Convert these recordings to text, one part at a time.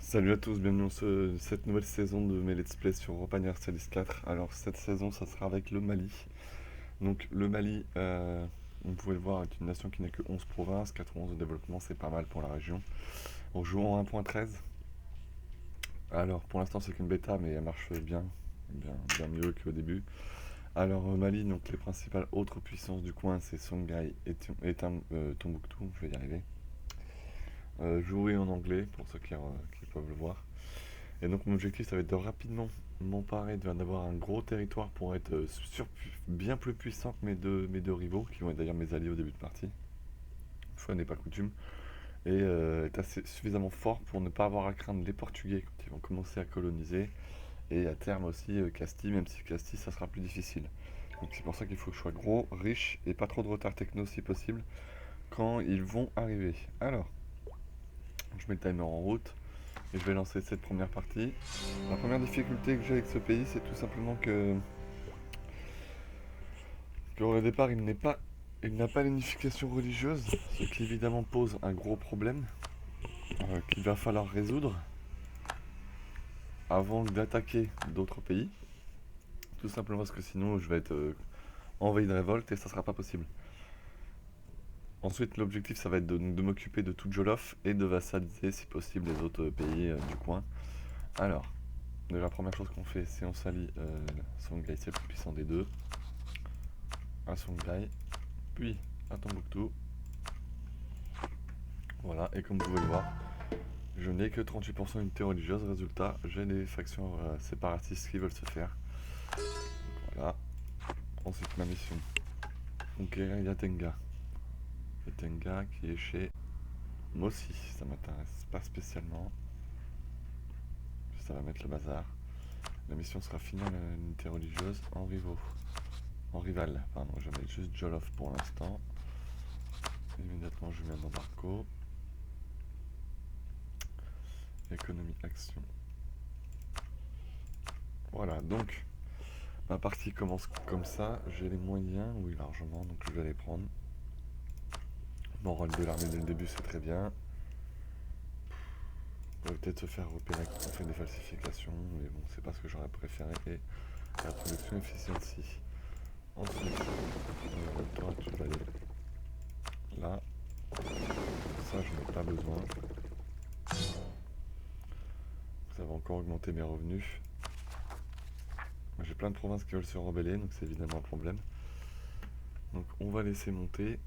Salut à tous, bienvenue dans cette nouvelle saison de mes let's play sur Europa Universalis 4. Alors cette saison ça sera avec le Mali. Donc le Mali, vous pouvez le voir, est une nation qui n'a que 11 provinces, 91 de développement, c'est pas mal pour la région. On joue en 1.13. Alors pour l'instant c'est qu'une bêta mais elle marche bien mieux qu'au début. Alors au Mali, donc les principales autres puissances du coin c'est Songhai et Tombouctou, je vais y arriver. Jouer en anglais pour ceux qui peuvent le voir. Et donc mon objectif ça va être de rapidement m'emparer d'avoir un gros territoire pour être bien plus puissant que mes deux rivaux, qui vont être d'ailleurs mes alliés au début de partie. Fois n'est pas coutume. Et être suffisamment fort pour ne pas avoir à craindre les Portugais quand ils vont commencer à coloniser. Et à terme aussi Castille, même si Castille ça sera plus difficile. Donc c'est pour ça qu'il faut que je sois gros, riche et pas trop de retard techno si possible quand ils vont arriver. Alors, je mets le timer en route. Et je vais lancer cette première partie. La première difficulté que j'ai avec ce pays, c'est tout simplement qu'au départ, il n'a pas l'unification religieuse, ce qui évidemment pose un gros problème qu'il va falloir résoudre avant d'attaquer d'autres pays. Tout simplement parce que sinon, je vais être envahi de révolte et ça sera pas possible. Ensuite, l'objectif, ça va être de m'occuper de tout Jolof et de vassaliser, si possible, les autres pays du coin. Alors, déjà, la première chose qu'on fait, c'est on s'allie Songhai, c'est le plus puissant des deux, à Songhai, puis à Tombouctou. Voilà, et comme vous pouvez le voir, je n'ai que 38% d'unité religieuse. Résultat, j'ai des factions séparatistes qui veulent se faire. Voilà. Ensuite, ma mission. Conquérir Yatenga. Yatenga qui est chez Mossi. Ça m'intéresse pas spécialement. Ça va mettre le bazar. La mission sera finir l'unité religieuse en rivaux. En rival, pardon. Je vais mettre juste Jolof pour l'instant. Immédiatement, je mets un embargo. Économie, action. Voilà, donc ma partie commence comme ça. J'ai les moyens, oui largement, donc je vais les prendre. Mon rôle de l'armée dès le début, c'est très bien. On va peut-être se faire repérer quand on fait des falsifications, mais bon, c'est pas ce que j'aurais préféré. Et la production efficiency. Ensuite, toi, tu vas aller là. Ça, je n'ai pas besoin. Ça va encore augmenter mes revenus. J'ai plein de provinces qui veulent se rebeller, donc c'est évidemment un problème. Donc on va laisser monter.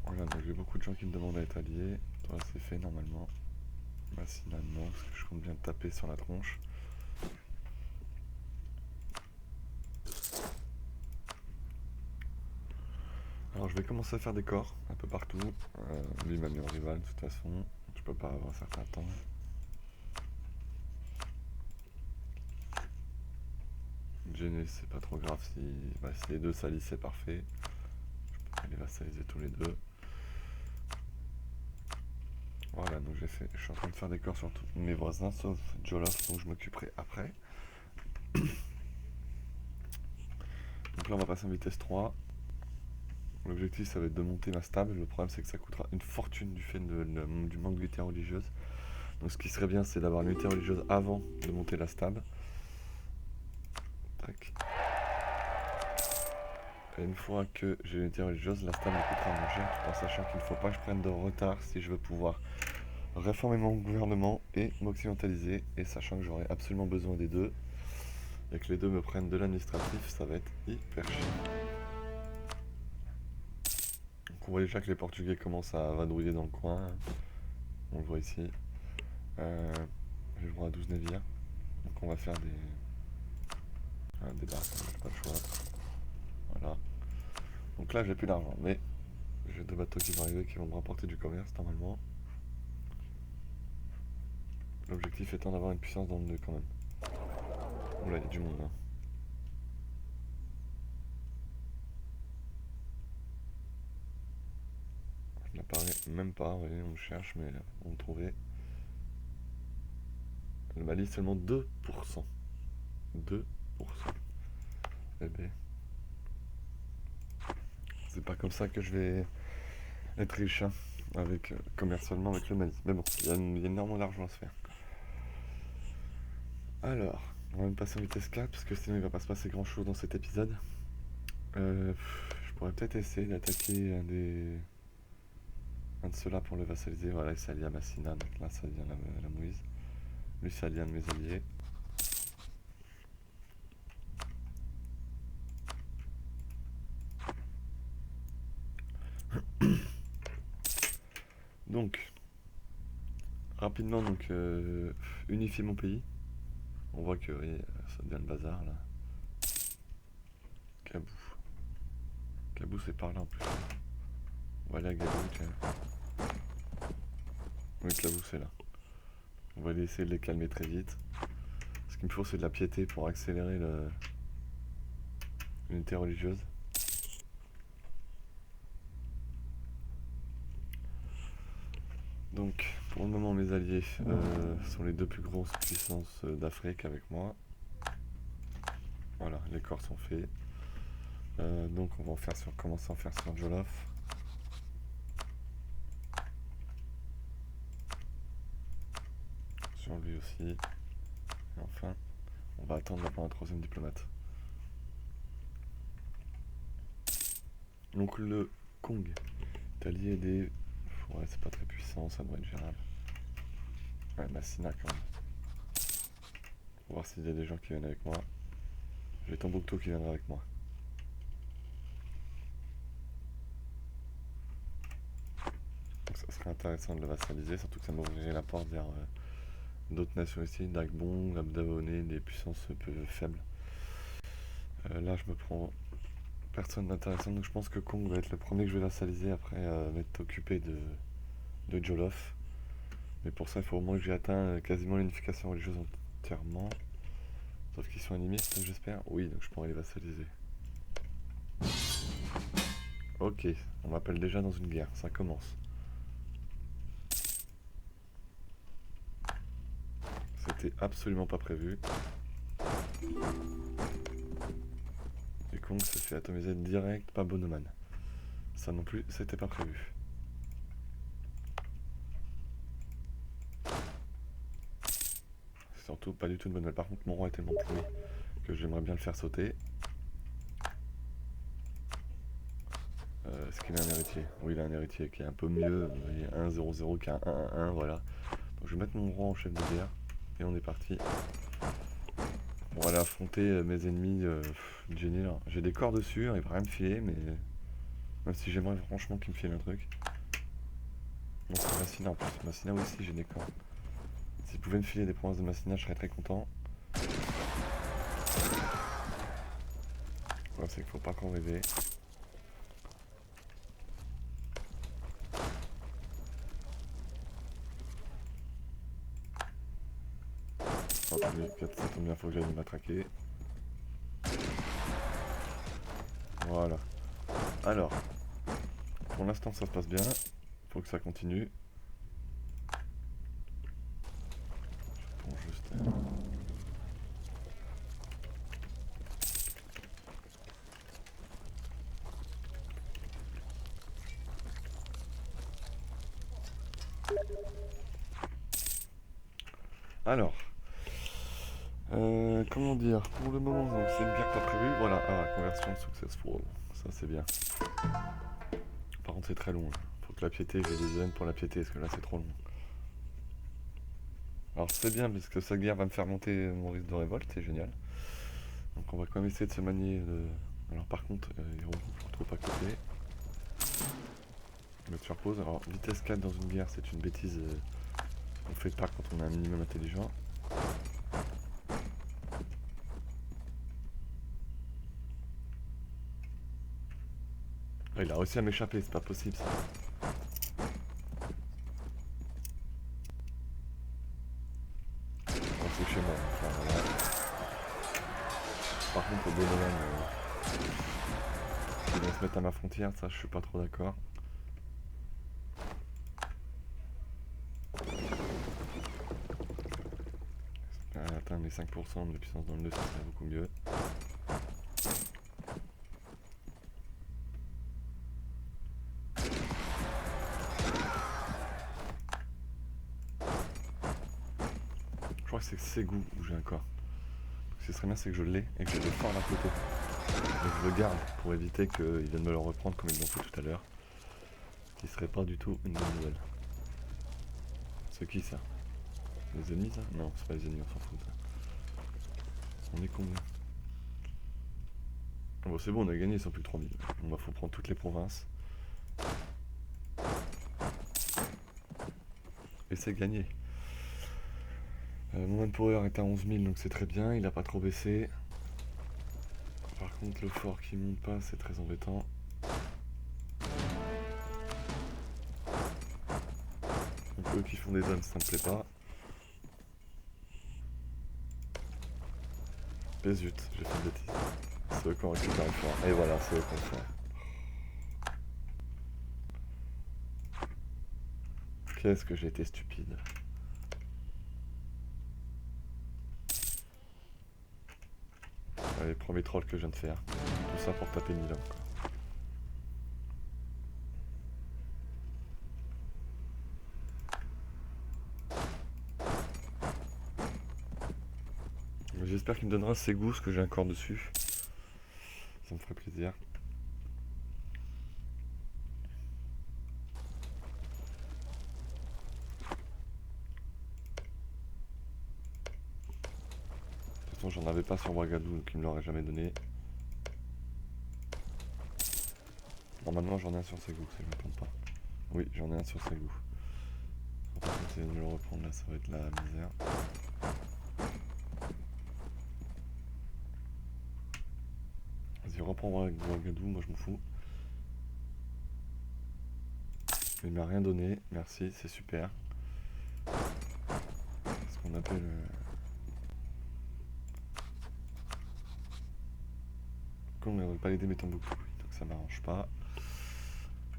Voilà, donc j'ai beaucoup de gens qui me demandent à être alliés. Toi, c'est fait normalement. Bah, non, parce que je compte bien taper sur la tronche. Alors, je vais commencer à faire des corps un peu partout. Lui m'a mis en rival de toute façon. Je peux pas avoir un certain temps. Gêner, c'est pas trop grave. Si les deux s'allient, c'est parfait. Je peux les vassaliser tous les deux. Voilà, donc je suis en train de faire des corps sur tous mes voisins, sauf Jolof, dont je m'occuperai après. Donc là, on va passer en vitesse 3. L'objectif, ça va être de monter ma stable. Le problème, c'est que ça coûtera une fortune du fait du manque d'unité religieuse. Donc ce qui serait bien, c'est d'avoir une unité religieuse avant de monter la stable. Tac. Et une fois que j'ai l'unité religieuse, la stable me coûtera moins cher, tout en sachant qu'il ne faut pas que je prenne de retard si je veux pouvoir réformer mon gouvernement et m'occidentaliser, et sachant que j'aurai absolument besoin des deux, et que les deux me prennent de l'administratif, ça va être hyper chiant. Donc on voit déjà que les Portugais commencent à vadrouiller dans le coin. On le voit ici. J'ai le droit à 12 navires. Donc on va faire des barques, j'ai pas le choix. Voilà. Donc là j'ai plus d'argent, mais j'ai deux bateaux qui vont arriver qui vont me rapporter du commerce normalement. L'objectif étant d'avoir une puissance dans le nœud quand même. Oula, il y a du monde là. Il n'apparaît même pas, vous voyez, on le cherche, mais on le trouvait. Le Mali, seulement 2%. 2%. Eh ben, c'est pas comme ça que je vais être riche, hein. avec, commercialement avec le Mali. Mais bon, il y a énormément d'argent à se faire. Alors, on va même passer en vitesse 4 parce que sinon il va pas se passer grand chose dans cet épisode. Je pourrais peut-être essayer d'attaquer un de ceux-là pour le vassaliser. Voilà, il s'allie à Massina, donc là ça devient la Moïse. Lui s'allie à un de mes alliés. Donc, rapidement, donc, unifier mon pays. On voit que oui, ça devient le bazar là. Cabou. Cabou c'est par là en plus. Voilà Gabou, tiens. Oui, Cabou c'est là. On va essayer de les calmer très vite. Ce qu'il me faut c'est de la piété pour accélérer l'unité religieuse. Donc, pour le moment, mes alliés sont les deux plus grosses puissances d'Afrique avec moi. Voilà, les corps sont faits. Donc, on va commencer à en faire sur Jolof. Sur lui aussi. Et enfin, on va attendre d'avoir un troisième diplomate. Donc, le Kong est allié des... Ouais, c'est pas très puissant, ça doit être gérable. Ouais, Massina quand même. On va voir s'il y a des gens qui viennent avec moi. J'ai Tombouctou qui viendra avec moi. Donc ça serait intéressant de le vassaliser, surtout que ça m'ouvrirait la porte vers d'autres nations ici, Dagbon, Abdaoné, des puissances peu faibles. Là je me prends personne d'intéressant, donc je pense que Kong va être le premier que je vais vassaliser après m'être occupé de Jolof. Mais pour ça il faut au moins que j'ai atteint quasiment l'unification religieuse entièrement. Sauf qu'ils sont animistes j'espère. Oui, donc je pourrais les vassaliser. Ok, on m'appelle déjà dans une guerre, ça commence. C'était absolument pas prévu. Et Kong se fait atomiser direct par Bonoman. Ça non plus, c'était pas prévu. Surtout pas du tout une bonne nouvelle. Par contre, mon roi est tellement pourri que j'aimerais bien le faire sauter. Est-ce qu'il a un héritier? Oui, il a un héritier qui est un peu mieux. Vous voyez, 1-0-0 qui a un 1-1, voilà. Donc je vais mettre mon roi en chef de guerre. Et on est parti. On va aller affronter mes ennemis géniaux. J'ai des corps dessus, il va rien me filer, mais... Même si j'aimerais franchement qu'il me file un truc. Non, c'est Massina en plus. Massina aussi, j'ai des corps. S'il pouvait me filer des provinces de Massina, je serais très content. Ouais, c'est qu'il faut pas qu'on rêve. Oh, ça tombe bien, faut que j'aille m'attraquer. Voilà. Alors, pour l'instant ça se passe bien. Faut que ça continue. Bon, juste... Alors, comment dire, pour le moment, c'est une guerre pas prévue. Voilà, conversion successful. Ça c'est bien. Par contre c'est très long. Faut que la piété, j'ai des haines pour la piété, parce que là c'est trop long. Alors c'est bien, parce que cette guerre va me faire monter mon risque de révolte, c'est génial. Donc on va quand même essayer de se manier de... Alors par contre, il roule trop à côté. Je vais te faire pause. Alors vitesse 4 dans une guerre, c'est une bêtise qu'on fait pas quand on est un minimum intelligent. Ah, il a réussi à m'échapper, c'est pas possible ça. Oh, c'est chez moi. Enfin, voilà. Par contre, au Bonoman, il va se mettre à ma frontière, ça je suis pas trop d'accord. Atteindre les 5% de puissance dans le 2, ça serait beaucoup mieux. c'est Ségou où j'ai un corps. Ce qui serait bien, c'est que je l'ai et que je le forme à côté. Donc je le garde pour éviter qu'ils viennent me le reprendre comme ils l'ont fait tout à l'heure. Ce qui serait pas du tout une bonne nouvelle. C'est qui ça? Les ennemis ça? Non, c'est pas les ennemis, on s'en fout ça. On est combien? Bon c'est bon, on a gagné, ils sont plus que 3000. Bon bah faut prendre toutes les provinces. Et c'est gagné. Mon manpower est à 11 000 donc c'est très bien, il a pas trop baissé. Par contre le fort qui monte pas c'est très embêtant. Donc eux qui font des zones ça me plaît pas. Et zut, j'ai fait une bêtise. C'est eux qui ont récupéré le fort. Et voilà, c'est eux qui ont le fort. Qu'est-ce que j'ai été stupide. Allez, premier troll que je viens de faire. Tout ça pour taper Milan quoi. J'espère qu'il me donnera ses goûts, parce que j'ai un corps dessus. Ça me ferait plaisir. De toute façon, j'en avais pas sur Ouagadougou, donc il me l'aurait jamais donné. Normalement, j'en ai un sur ses goûts, si je me trompe pas. Oui, j'en ai un sur ses goûts. On va essayer de me le reprendre là, ça va être la misère. Vas-y, reprends Ouagadougou, moi je m'en fous. Il m'a rien donné, merci, c'est super. Ce qu'on appelle... Comme on ne veut pas aider mes Tombouctou, donc ça m'arrange pas.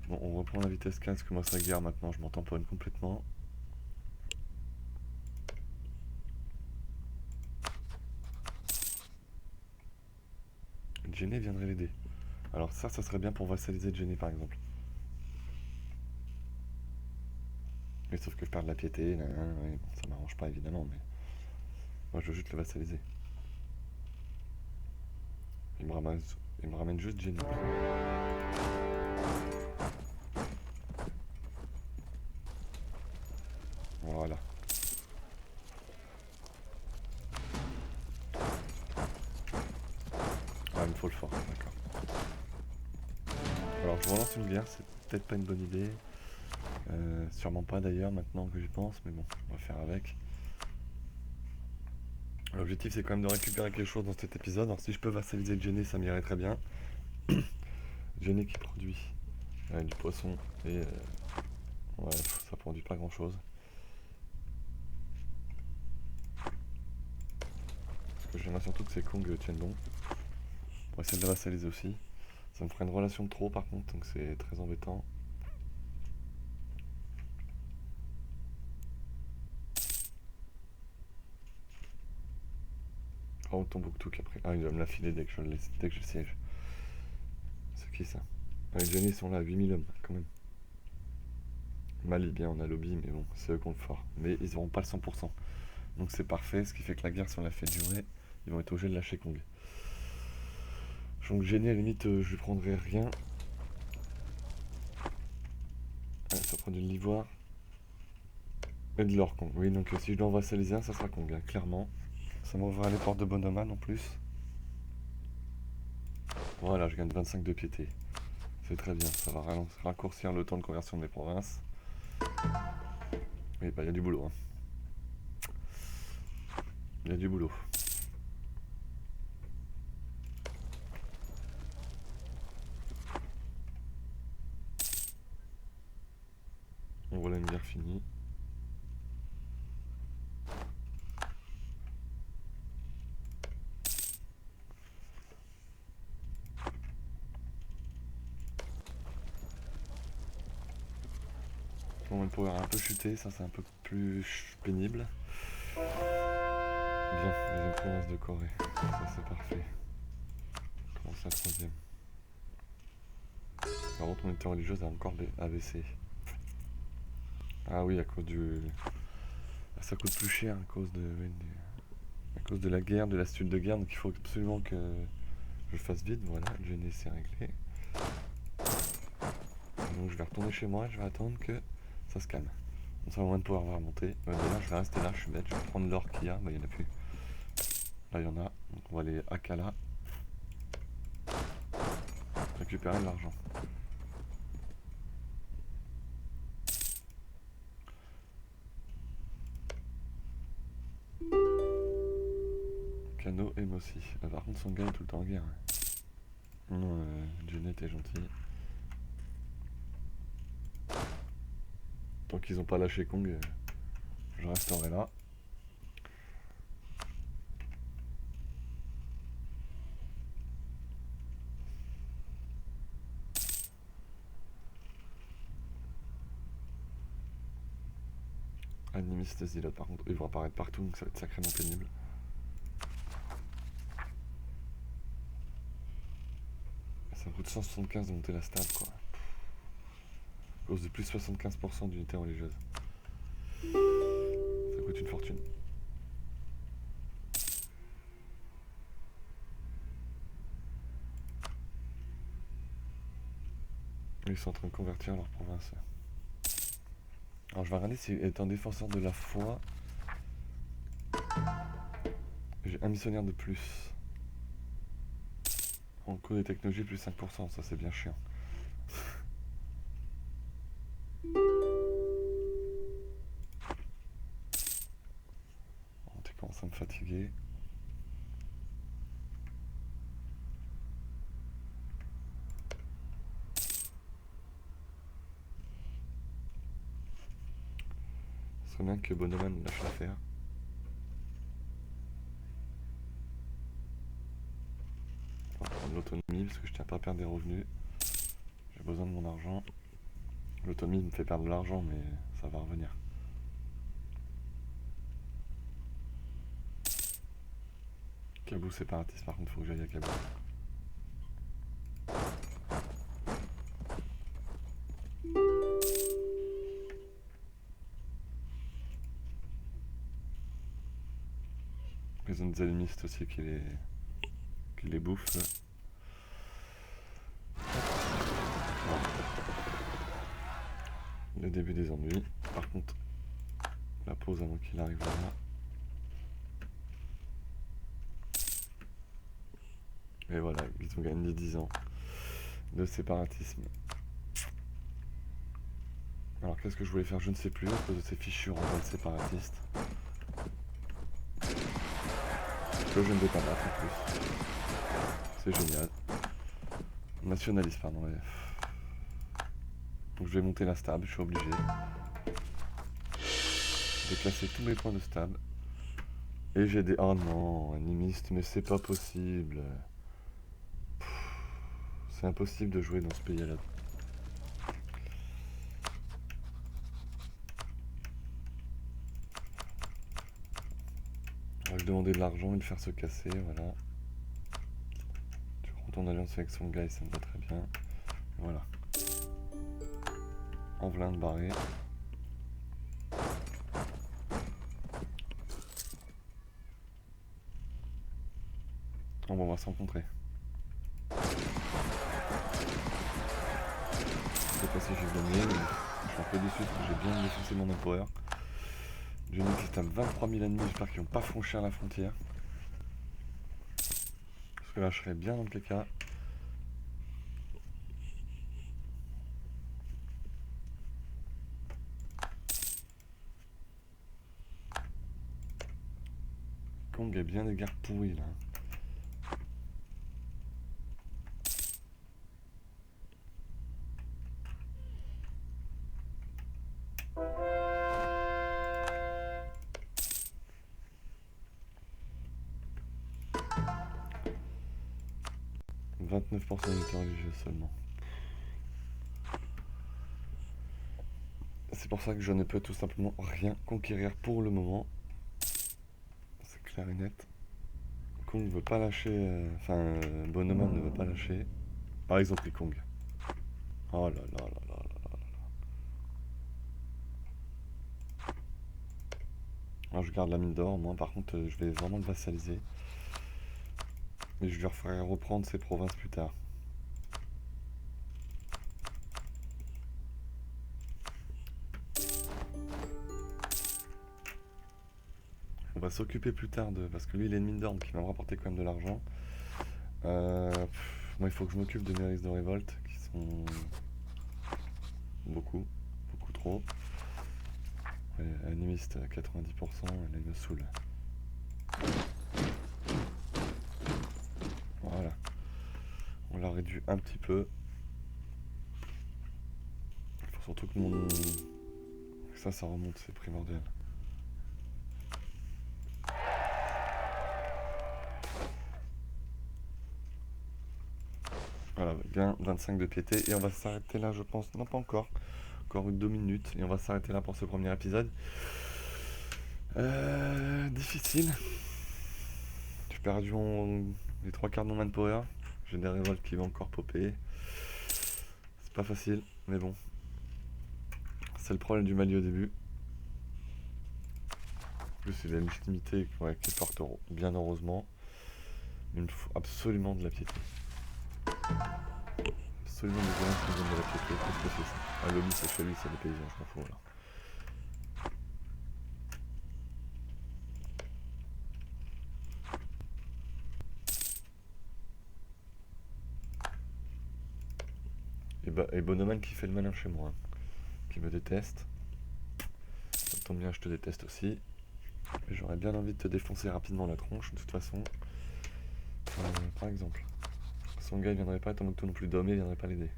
Bon, on reprend la vitesse 15, que moi ça guerre maintenant, je m'en tamponne complètement. Djenné viendrait l'aider. Alors ça serait bien pour vassaliser Djenné par exemple. Mais sauf que je perds de la piété, ouais, bon, ça m'arrange pas évidemment, mais moi je veux juste le vassaliser. Il me ramène juste Djenné. Voilà. Ah, il me faut le fort, d'accord. Alors je relance une guerre, c'est peut-être pas une bonne idée. Sûrement pas d'ailleurs maintenant que j'y pense, mais bon, on va faire avec. L'objectif c'est quand même de récupérer quelque chose dans cet épisode. Alors si je peux vassaliser Djenné, ça m'irait très bien. Djenné qui produit du poisson et ouais, ça produit pas grand chose. Parce que j'aimerais surtout que ces Kong tiennent bon. On va essayer de la vassaliser aussi. Ça me ferait une relation de trop par contre, donc c'est très embêtant. Oh, Tombouctou qui a pris. Ah, il va me la filer dès que je siège. C'est qui ça? Ah, les Djenné sont là, 8000 hommes quand même. Mali, bien, on a lobby, mais bon, c'est eux qui ont le fort. Mais ils n'auront pas le 100%. Donc c'est parfait, ce qui fait que la guerre, si on la fait durer, ils vont être obligés de lâcher Kong. Donc Djenné, à la limite, je lui prendrai rien. Ah, ça prend de l'ivoire. Et de l'or Kong. Oui, donc si je dois en vassaliser un, ça sera Kong, hein, clairement. Ça m'ouvrira les portes de Bonoman en plus. Voilà, je gagne 25 de piété. C'est très bien, ça va raccourcir le temps de conversion de mes provinces. Oui, bah il y a du boulot. Hein. Il y a du boulot. Donc voilà une guerre finie. Bon, le power a un peu chuté, ça c'est un peu plus pénible. Bien, deuxième province de Corée. Ça c'est parfait. On commence la troisième. Par contre, mon unité religieuse a encore abaissé. Ah oui, à cause du Ça coûte plus cher à cause de la guerre, de la suite de guerre, donc il faut absolument que je fasse vite. Voilà, le gêné c'est réglé. Donc je vais retourner chez moi, je vais attendre que ça se calme. On sera moins de pouvoir remonter. D'ailleurs, je vais rester là, je suis bête, je vais prendre l'or qu'il y a. Bah, il n'y en a plus. Là, il y en a. Donc on va aller à Kala. Récupérer de l'argent. Kano et Mossi. Par contre, son gars est tout le temps en guerre. Non, Janet est gentil. Tant qu'ils n'ont pas lâché Kong, je resterai là. Animiste Zilot, par contre, ils vont apparaître partout, donc ça va être sacrément pénible. Ça me coûte 175 de monter la stab, quoi. À cause de plus 75% d'unités religieuses. Ça coûte une fortune. Ils sont en train de convertir leur province. Alors je vais regarder si étant défenseur de la foi, j'ai un missionnaire de plus. En coût des technologies plus 5%, ça c'est bien chiant. Tu commences à me fatiguer. Ce serait bien que Bonoman lâche l'affaire. On va prendre l'autonomie parce que je tiens pas à perdre des revenus. J'ai besoin de mon argent. L'autonomie me fait perdre de l'argent, mais ça va revenir. Kabou séparatiste, par contre, faut que j'aille à Kabou. Les zones animistes aussi qui les bouffent. Le début des ennuis. Par contre, la pause avant qu'il arrive là. Et voilà, ils ont gagné 10 ans de séparatisme. Alors qu'est-ce que je voulais faire? Je ne sais plus, à cause de ces fichus rebelles séparatistes. Que je ne vais pas battre en plus. C'est génial. Nationaliste, pardon. Ouais. Donc je vais monter la stab, je suis obligé. De classer tous mes points de stab. Et j'ai des... Oh non, animiste, mais c'est pas possible. C'est impossible de jouer dans ce pays-là. On va lui demander de l'argent et le faire se casser, voilà. Tu retournes en alliance avec son gars et ça me va très bien. Voilà. En v'là de barrer. Bon, on va se rencontrer. Je sais pas si j'ai gagné, mais je suis un peu déçu parce que j'ai bien défoncé mon empereur. J'ai mis qu'il tape 23 000 ennemis, j'espère qu'ils n'ont pas franchi la frontière. Parce que là je serais bien dans le caca. Kong a bien des guerres pourries là. « 29% d'unité religieuse seulement. C'est pour ça que je ne peux tout simplement rien conquérir pour le moment. C'est clair et net. Kong ne veut pas lâcher... Bonoman ne veut pas lâcher. Par exemple, pris Kong. Oh là là là là là là là. Alors je garde la mine d'or, moi par contre je vais vraiment le vassaliser. Et je lui referai reprendre ses provinces plus tard. On va s'occuper plus tard de... Parce que lui il a une mine d'or donc il va me rapporter quand même de l'argent. Moi il faut que je m'occupe de mes risques de révolte qui sont beaucoup trop. Ouais, animiste à 90%, elle me saoule. Voilà. On l'a réduit un petit peu. Il faut surtout que mon... Ça remonte, c'est primordial. Voilà, gain 25 de piété. Et on va s'arrêter là, je pense. Non, pas encore. Encore 2 minutes. Et on va s'arrêter là pour ce premier épisode. Difficile. J'ai perdu les 3 quarts de mon manpower. J'ai des révoltes qui vont encore popper. C'est pas facile, mais bon. C'est le problème du Mali au début. En plus, il a une légitimité qui est forte, bien heureusement. Il me faut absolument de la piété. Absolument des gens qui me donnent de la piété. Qu'est-ce que c'est ça? Ah, l'OMI, c'est chez lui, c'est des paysans, je m'en fous là. Et Bonoman qui fait le malin chez moi, hein, qui me déteste. Ça tombe bien, je te déteste aussi. Mais j'aurais bien envie de te défoncer rapidement la tronche, de toute façon. Par exemple. Son gars il viendrait pas, tant que toi non plus d'homme, il viendrait pas l'aider.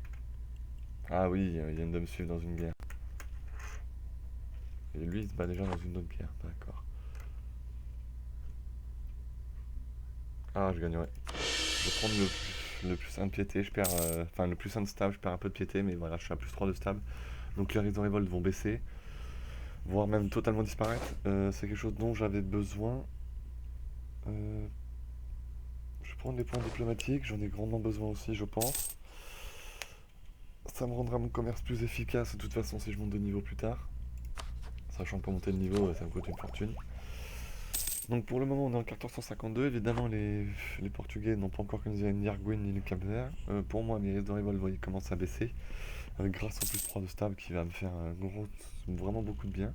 Ah oui, il vient de me suivre dans une guerre. Et lui, il se bat déjà dans une autre guerre, d'accord. Ah, je gagnerai. Je vais prendre le plus 1 de piété, je perds... Enfin, le plus 1 de stable, je perds un peu de piété, mais voilà, je suis à plus 3 de stable. Donc les risques de révolte vont baisser, voire même totalement disparaître. C'est quelque chose dont j'avais besoin. Je vais prendre les points diplomatiques, j'en ai grandement besoin aussi, je pense. Ça me rendra mon commerce plus efficace de toute façon si je monte de niveau plus tard. Sachant que pour monter de niveau, ça me coûte une fortune. Donc pour le moment, on est en 1452. Évidemment, les Portugais n'ont pas encore colonisé ni Arguin ni le Cap-Vert. Pour moi, mes risques de révolte ils commencent à baisser. Grâce au plus 3 de stable qui va me faire vraiment beaucoup de bien.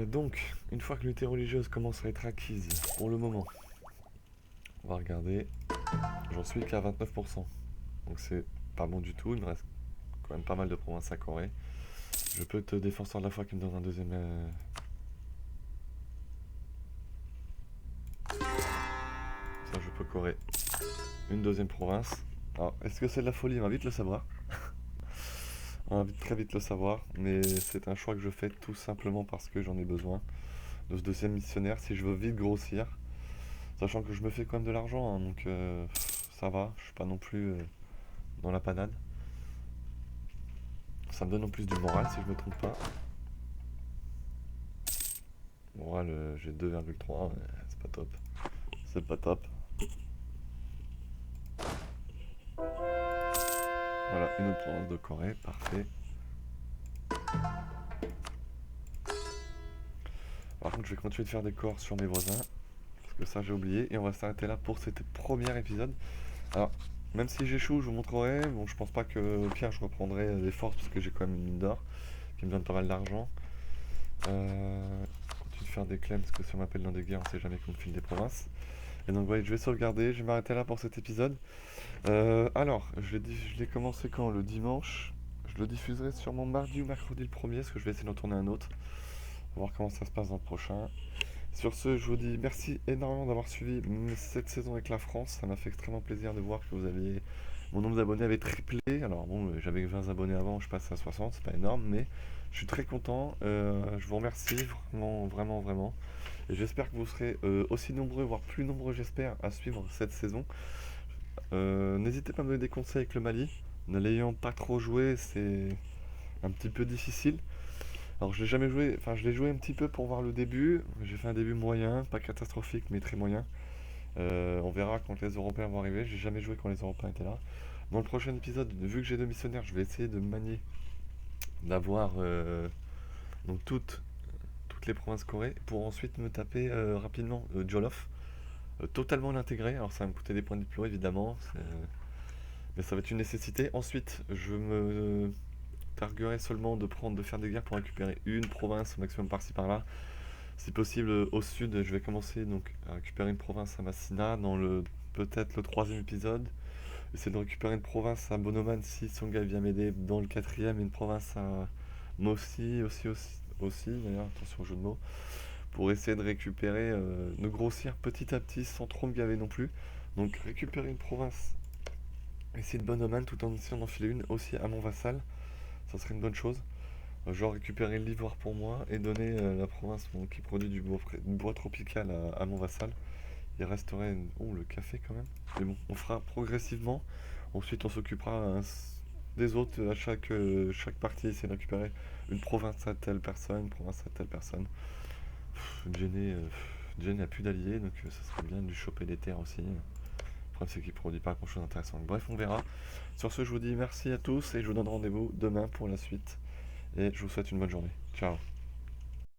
Donc, une fois que l'unité religieuse commence à être acquise, pour le moment, on va regarder. J'en suis qu'à 29%. Donc c'est pas bon du tout. Il me reste quand même pas mal de provinces à Corée. Je peux être défenseur de la foi qui me donne un deuxième... Ça, je peux Corée. Une deuxième province. Alors, est-ce que c'est de la folie? On va vite le savoir. On va très vite le savoir. Mais c'est un choix que je fais tout simplement parce que j'en ai besoin de ce deuxième missionnaire si je veux vite grossir. Sachant que je me fais quand même de l'argent, hein, donc ça va. Je suis pas non plus dans la panade. Ça me donne en plus du moral si je me trompe pas. Moral, j'ai 2,3, c'est pas top. C'est pas top. Voilà, une autre province de Corée, parfait. Par contre, je vais continuer de faire des corps sur mes voisins. Parce que ça, j'ai oublié. Et on va s'arrêter là pour cet premier épisode. Alors, même si j'échoue, je vous montrerai. Bon, je pense pas que au pire, je reprendrai des forces parce que j'ai quand même une mine d'or qui me donne pas mal d'argent. Continue de faire des claims parce que si on m'appelle dans des guerres, on sait jamais qu'on me file des provinces. Et donc, voilà, je vais sauvegarder. Je vais m'arrêter là pour cet épisode. Alors, je l'ai commencé quand? Le dimanche. Je le diffuserai sûrement mardi ou mercredi le premier, parce que je vais essayer d'en tourner un autre. On va voir comment ça se passe dans le prochain. Sur ce, je vous dis merci énormément d'avoir suivi cette saison avec la France. Ça m'a fait extrêmement plaisir de voir que mon nombre d'abonnés avait triplé. Alors bon, j'avais 20 abonnés avant, je passe à 60, c'est pas énorme, mais je suis très content. Je vous remercie vraiment, vraiment, vraiment. Et j'espère que vous serez aussi nombreux, voire plus nombreux, j'espère, à suivre cette saison. N'hésitez pas à me donner des conseils avec le Mali. Ne l'ayant pas trop joué, c'est un petit peu difficile. Alors je l'ai jamais joué, enfin je l'ai joué un petit peu pour voir le début. J'ai fait un début moyen, pas catastrophique mais très moyen. On verra quand les Européens vont arriver. J'ai jamais joué quand les Européens étaient là. Dans le prochain épisode, vu que j'ai deux missionnaires, je vais essayer de me manier d'avoir donc toutes toutes les provinces Corée pour ensuite me taper rapidement Jollof. Totalement l'intégrer. Alors ça va me coûter des points de diplôme évidemment, mais ça va être une nécessité. Ensuite, je me targuerai seulement de faire des guerres pour récupérer une province au maximum par-ci par-là. Si possible, au sud, je vais commencer donc à récupérer une province à Massina dans peut-être le troisième épisode. Essayer de récupérer une province à Bonoman si Songa vient m'aider dans le quatrième, et une province à Mossy aussi, d'ailleurs, attention au jeu de mots, pour essayer de récupérer, de grossir petit à petit sans trop me gaver non plus. Donc récupérer une province, essayer de Bonoman tout en essayant d'en filer une aussi à mon vassal, ça serait une bonne chose. Genre récupérer l'ivoire pour moi et donner la province qui produit du bois tropical à mon vassal. Il resterait... Oh, le café quand même. Mais bon, on fera progressivement. Ensuite, on s'occupera des autres à chaque partie, essayer de récupérer une province à telle personne, une province à telle personne. Jenny n'a plus d'alliés, donc ça serait bien de lui choper des terres aussi. Le problème, c'est qu'il ne produit pas grand chose d'intéressant. Bref, on verra. Sur ce, je vous dis merci à tous et je vous donne rendez-vous demain pour la suite. Et je vous souhaite une bonne journée. Ciao.